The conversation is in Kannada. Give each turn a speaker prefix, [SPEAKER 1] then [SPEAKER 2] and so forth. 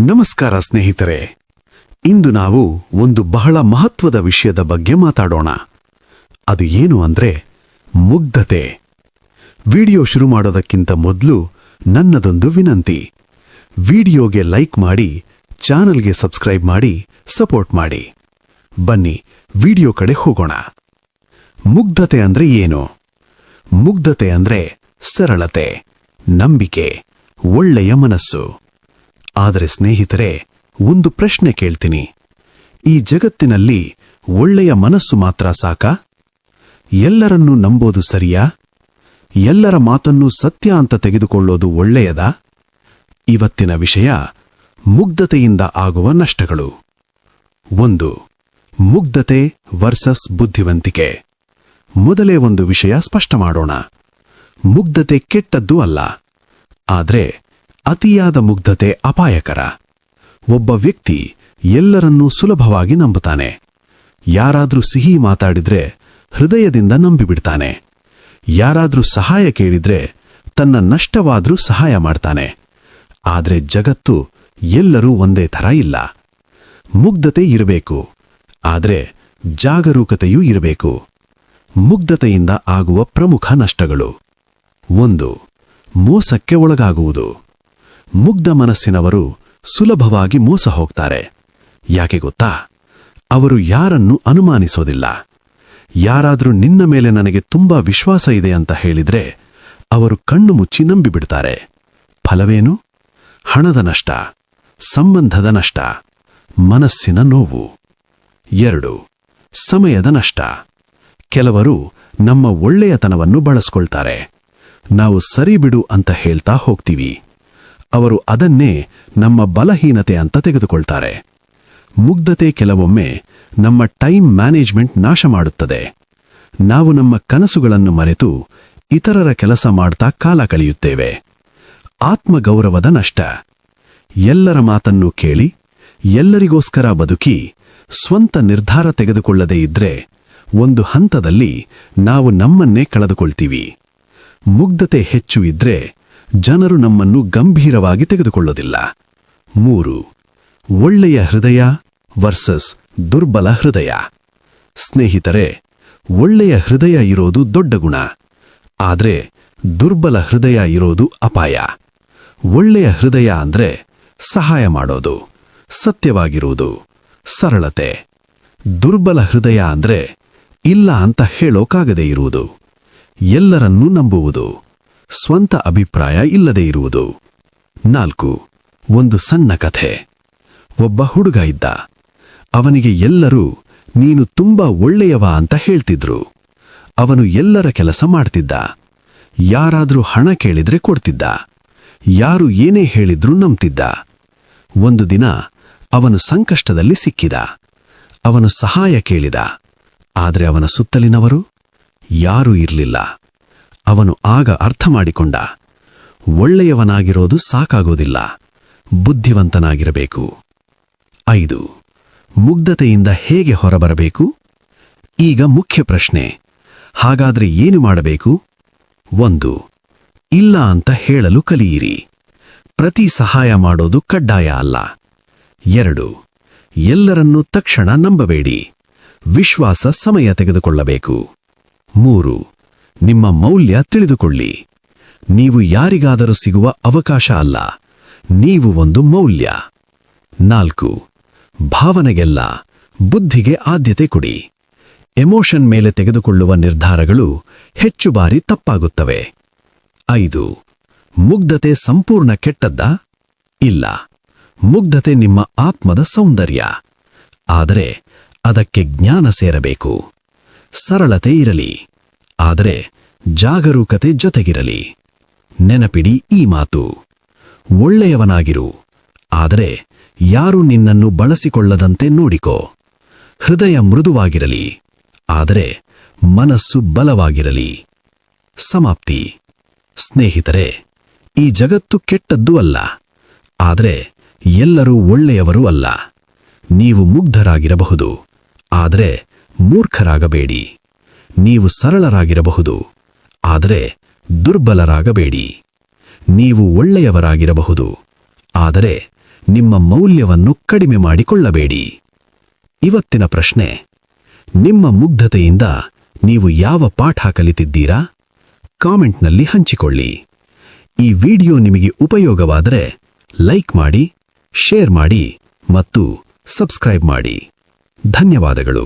[SPEAKER 1] ನಮಸ್ಕಾರ ಸ್ನೇಹಿತರೆ, ಇಂದು ನಾವು ಒಂದು ಬಹಳ ಮಹತ್ವದ ವಿಷಯದ ಬಗ್ಗೆ ಮಾತಾಡೋಣ. ಅದು ಏನು ಅಂದ್ರೆ ಮುಗ್ಧತೆ. ವಿಡಿಯೋ ಶುರು ಮಾಡೋದಕ್ಕಿಂತ ಮೊದಲು ನನ್ನದೊಂದು ವಿನಂತಿ. ವಿಡಿಯೋಗೆ ಲೈಕ್ ಮಾಡಿ, ಚಾನಲ್ಗೆ ಸಬ್ಸ್ಕ್ರೈಬ್ ಮಾಡಿ, ಸಪೋರ್ಟ್ ಮಾಡಿ. ಬನ್ನಿ ವಿಡಿಯೋ ಕಡೆ ಹೋಗೋಣ. ಮುಗ್ಧತೆ ಅಂದ್ರೆ ಏನು? ಮುಗ್ಧತೆ ಅಂದ್ರೆ ಸರಳತೆ, ನಂಬಿಕೆ, ಒಳ್ಳೆಯ ಮನಸ್ಸು. ಆದರೆ ಸ್ನೇಹಿತರೆ, ಒಂದು ಪ್ರಶ್ನೆ ಕೇಳ್ತೀನಿ. ಈ ಜಗತ್ತಿನಲ್ಲಿ ಒಳ್ಳೆಯ ಮನಸ್ಸು ಮಾತ್ರ ಸಾಕಾ? ಎಲ್ಲರನ್ನೂ ನಂಬೋದು ಸರಿಯಾ? ಎಲ್ಲರ ಮಾತನ್ನೂ ಸತ್ಯ ಅಂತ ತೆಗೆದುಕೊಳ್ಳೋದು ಒಳ್ಳೆಯದಾ? ಇವತ್ತಿನ ವಿಷಯ ಮುಗ್ಧತೆಯಿಂದ ಆಗುವ ನಷ್ಟಗಳು. 1. ಮುಗ್ಧತೆ ವರ್ಸಸ್ ಬುದ್ಧಿವಂತಿಕೆ. ಮೊದಲೇ ಒಂದು ವಿಷಯ ಸ್ಪಷ್ಟ ಮಾಡೋಣ. ಮುಗ್ಧತೆ ಕೆಟ್ಟದ್ದೂ ಅಲ್ಲ, ಆದರೆ ಅತಿಯಾದ ಮುಗ್ಧತೆ ಅಪಾಯಕರ. ಒಬ್ಬ ವ್ಯಕ್ತಿ ಎಲ್ಲರನ್ನೂ ಸುಲಭವಾಗಿ ನಂಬುತ್ತಾನೆ. ಯಾರಾದ್ರೂ ಸಿಹಿ ಮಾತಾಡಿದ್ರೆ ಹೃದಯದಿಂದ ನಂಬಿಬಿಡ್ತಾನೆ. ಯಾರಾದ್ರೂ ಸಹಾಯ ಕೇಳಿದ್ರೆ ತನ್ನ ನಷ್ಟವಾದ್ರೂ ಸಹಾಯ ಮಾಡ್ತಾನೆ. ಆದ್ರೆ ಜಗತ್ತು ಎಲ್ಲರೂ ಒಂದೇ ಥರ ಇಲ್ಲ. ಮುಗ್ಧತೆ ಇರಬೇಕು, ಆದ್ರೆ ಜಾಗರೂಕತೆಯೂ ಇರಬೇಕು. ಮುಗ್ಧತೆಯಿಂದ ಆಗುವ ಪ್ರಮುಖ ನಷ್ಟಗಳು. 1. ಮೋಸಕ್ಕೆ ಒಳಗಾಗುವುದು. ಮುಗ್ಧ ಮನಸ್ಸಿನವರು ಸುಲಭವಾಗಿ ಮೋಸ ಹೋಗ್ತಾರೆ. ಯಾಕೆ ಗೊತ್ತಾ? ಅವರು ಯಾರನ್ನೂ ಅನುಮಾನಿಸೋದಿಲ್ಲ. ಯಾರಾದ್ರೂ ನಿನ್ನ ಮೇಲೆ ನನಗೆ ತುಂಬಾ ವಿಶ್ವಾಸ ಇದೆ ಅಂತ ಹೇಳಿದ್ರೆ ಅವರು ಕಣ್ಣು ಮುಚ್ಚಿ ನಂಬಿಬಿಡ್ತಾರೆ. ಫಲವೇನು? ಹಣದ ನಷ್ಟ, ಸಂಬಂಧದ ನಷ್ಟ, ಮನಸ್ಸಿನ ನೋವು. 2. ಸಮಯದ ನಷ್ಟ. ಕೆಲವರು ನಮ್ಮ ಒಳ್ಳೆಯತನವನ್ನು ಬಳಸ್ಕೊಳ್ತಾರೆ. ನಾವು ಸರಿ ಬಿಡು ಅಂತ ಹೇಳ್ತಾ ಹೋಗ್ತೀವಿ. ಅವರು ಅದನ್ನೇ ನಮ್ಮ ಬಲಹೀನತೆ ಅಂತ ತೆಗೆದುಕೊಳ್ತಾರೆ. ಮುಗ್ಧತೆ ಕೆಲವೊಮ್ಮೆ ನಮ್ಮ ಟೈಮ್ ಮ್ಯಾನೇಜ್ಮೆಂಟ್ ನಾಶ ಮಾಡುತ್ತದೆ. ನಾವು ನಮ್ಮ ಕನಸುಗಳನ್ನು ಮರೆತು ಇತರರ ಕೆಲಸ ಮಾಡ್ತಾ ಕಾಲ ಕಳೆಯುತ್ತೇವೆ. ಆತ್ಮಗೌರವದ ನಷ್ಟ. ಎಲ್ಲರ ಮಾತನ್ನೂ ಕೇಳಿ, ಎಲ್ಲರಿಗೋಸ್ಕರ ಬದುಕಿ, ಸ್ವಂತ ನಿರ್ಧಾರ ತೆಗೆದುಕೊಳ್ಳದೇ ಇದ್ರೆ ಒಂದು ಹಂತದಲ್ಲಿ ನಾವು ನಮ್ಮನ್ನೇ ಕಳೆದುಕೊಳ್ತೀವಿ. ಮುಗ್ಧತೆ ಹೆಚ್ಚು ಇದ್ರೆ ಜನರು ನಮ್ಮನ್ನು ಗಂಭೀರವಾಗಿ ತೆಗೆದುಕೊಳ್ಳೋದಿಲ್ಲ. 3. ಒಳ್ಳೆಯ ಹೃದಯ ವರ್ಸಸ್ ದುರ್ಬಲ ಹೃದಯ. ಸ್ನೇಹಿತರೆ, ಒಳ್ಳೆಯ ಹೃದಯ ಇರೋದು ದೊಡ್ಡ ಗುಣ, ಆದ್ರೆ ದುರ್ಬಲ ಹೃದಯ ಇರೋದು ಅಪಾಯ. ಒಳ್ಳೆಯ ಹೃದಯ ಅಂದ್ರೆ ಸಹಾಯ ಮಾಡೋದು, ಸತ್ಯವಾಗಿರುವುದು, ಸರಳತೆ. ದುರ್ಬಲ ಹೃದಯ ಅಂದ್ರೆ ಇಲ್ಲ ಅಂತ ಹೇಳೋಕಾಗದೇ ಇರುವುದು, ಎಲ್ಲರನ್ನೂ ನಂಬುವುದು, ಸ್ವಂತ ಅಭಿಪ್ರಾಯ ಇಲ್ಲದೇ ಇರುವುದು. 4. ಒಂದು ಸಣ್ಣ ಕಥೆ. ಒಬ್ಬ ಹುಡುಗ ಇದ್ದ. ಅವನಿಗೆ ಎಲ್ಲರೂ ನೀನು ತುಂಬಾ ಒಳ್ಳೆಯವ ಅಂತ ಹೇಳ್ತಿದ್ರು. ಅವನು ಎಲ್ಲರ ಕೆಲಸ ಮಾಡ್ತಿದ್ದ. ಯಾರಾದ್ರೂ ಹಣ ಕೇಳಿದ್ರೆ ಕೊಡ್ತಿದ್ದ. ಯಾರು ಏನೇ ಹೇಳಿದ್ರೂ ನಂಬ್ತಿದ್ದ. ಒಂದು ದಿನ ಅವನು ಸಂಕಷ್ಟದಲ್ಲಿ ಸಿಕ್ಕಿದ. ಅವನು ಸಹಾಯ ಕೇಳಿದ. ಆದ್ರೆ ಅವನ ಸುತ್ತಲಿನವರು ಯಾರೂ ಇರಲಿಲ್ಲ. ಅವನು ಆಗ ಅರ್ಥ ಮಾಡಿಕೊಂಡ, ಒಳ್ಳೆಯವನಾಗಿರೋದು ಸಾಕಾಗೋದಿಲ್ಲ, ಬುದ್ಧಿವಂತನಾಗಿರಬೇಕು. 5. ಮುಗ್ಧತೆಯಿಂದ ಹೇಗೆ ಹೊರಬರಬೇಕು? ಈಗ ಮುಖ್ಯ ಪ್ರಶ್ನೆ. ಹಾಗಾದ್ರೆ ಏನು ಮಾಡಬೇಕು? 1. ಇಲ್ಲ ಅಂತ ಹೇಳಲು ಕಲಿಯಿರಿ. ಪ್ರತಿ ಸಹಾಯ ಮಾಡೋದು ಕಡ್ಡಾಯ ಅಲ್ಲ. 2. ಎಲ್ಲರನ್ನೂ ತಕ್ಷಣ ನಂಬಬೇಡಿ. ವಿಶ್ವಾಸ ಸಮಯ ತೆಗೆದುಕೊಳ್ಳಬೇಕು. 3. ನಿಮ್ಮ ಮೌಲ್ಯ ತಿಳಿದುಕೊಳ್ಳಿ. ನೀವು ಯಾರಿಗಾದರೂ ಸಿಗುವ ಅವಕಾಶ ಅಲ್ಲ, ನೀವು ಒಂದು ಮೌಲ್ಯ. 4. ಭಾವನೆಗೆಲ್ಲ, ಬುದ್ಧಿಗೆ ಆದ್ಯತೆ ಕೊಡಿ. ಎಮೋಷನ್ ಮೇಲೆ ತೆಗೆದುಕೊಳ್ಳುವ ನಿರ್ಧಾರಗಳು ಹೆಚ್ಚು ಬಾರಿ ತಪ್ಪಾಗುತ್ತವೆ. 5. ಮುಗ್ಧತೆ ಸಂಪೂರ್ಣ ಕೆಟ್ಟದ್ದಾ? ಇಲ್ಲ. ಮುಗ್ಧತೆ ನಿಮ್ಮ ಆತ್ಮದ ಸೌಂದರ್ಯ. ಆದರೆ ಅದಕ್ಕೆ ಜ್ಞಾನ ಸೇರಬೇಕು. ಸರಳತೆ ಇರಲಿ, ಆದರೆ ಜಾಗರೂಕತೆ ಜೊತೆಗಿರಲಿ. ನೆನಪಿಡಿ ಈ ಮಾತು. ಒಳ್ಳೆಯವನಾಗಿರು, ಆದರೆ ಯಾರೂ ನಿನ್ನನ್ನು ಬಳಸಿಕೊಳ್ಳದಂತೆ ನೋಡಿಕೋ. ಹೃದಯ ಮೃದುವಾಗಿರಲಿ, ಆದರೆ ಮನಸ್ಸು ಬಲವಾಗಿರಲಿ. ಸಮಾಪ್ತಿ. ಸ್ನೇಹಿತರೆ, ಈ ಜಗತ್ತು ಕೆಟ್ಟದ್ದೂ ಅಲ್ಲ, ಆದರೆ ಎಲ್ಲರೂ ಒಳ್ಳೆಯವರೂ ಅಲ್ಲ. ನೀವು ಮುಗ್ಧರಾಗಿರಬಹುದು, ಆದರೆ ಮೂರ್ಖರಾಗಬೇಡಿ. ನೀವು ಸರಳರಾಗಿರಬಹುದು, ಆದರೆ ದುರ್ಬಲರಾಗಬೇಡಿ. ನೀವು ಒಳ್ಳೆಯವರಾಗಿರಬಹುದು, ಆದರೆ ನಿಮ್ಮ ಮೌಲ್ಯವನ್ನು ಕಡಿಮೆ ಮಾಡಿಕೊಳ್ಳಬೇಡಿ. ಇವತ್ತಿನ ಪ್ರಶ್ನೆ: ನಿಮ್ಮ ಮುಗ್ಧತೆಯಿಂದ ನೀವು ಯಾವ ಪಾಠ ಕಲಿತಿದ್ದೀರಾ? ಕಾಮೆಂಟ್ನಲ್ಲಿ ಹಂಚಿಕೊಳ್ಳಿ. ಈ ವಿಡಿಯೋ ನಿಮಗೆ ಉಪಯೋಗವಾದರೆ ಲೈಕ್ ಮಾಡಿ, ಶೇರ್ ಮಾಡಿ ಮತ್ತು ಸಬ್ಸ್ಕ್ರೈಬ್ ಮಾಡಿ. ಧನ್ಯವಾದಗಳು.